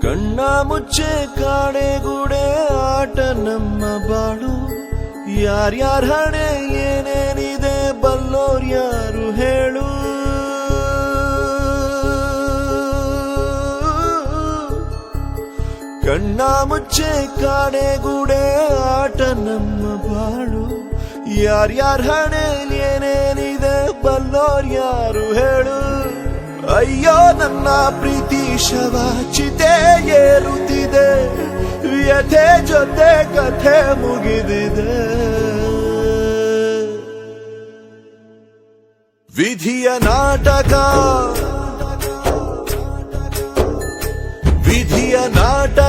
ಕಣ್ಣ ಮುಚ್ಚೆ ಕಾಡೆಗೂಡೆ ಆಟ ನಮ್ಮ ಬಾಳು. ಯಾರ್ಯಾರ ಹಣೆ ಏನೇನಿದೆ ಬಲ್ಲೋರ್ ಯಾರು ಹೇಳು. ಕಣ್ಣ ಮುಚ್ಚೆ ಕಾಡೆಗೂಡೆ ಆಟ ನಮ್ಮ ಬಾಳು. ಯಾರ್ಯಾರ ಹಣೆ ಏನೇನಿದೆ ಬಲ್ಲೋರ್ ಯಾರು ಹೇಳು. ಅಯ್ಯೋ ನನ್ನ ಪ್ರೀತಿ ಶವ ಚಿತೆ ಏರುತ್ತಿದೆ, ವ್ಯಥೆ ಜೊತೆ ಕಥೆ ಮುಗಿದಿದೆ. ವಿಧಿಯ ನಾಟಕ, ವಿಧಿಯ ನಾಟಕ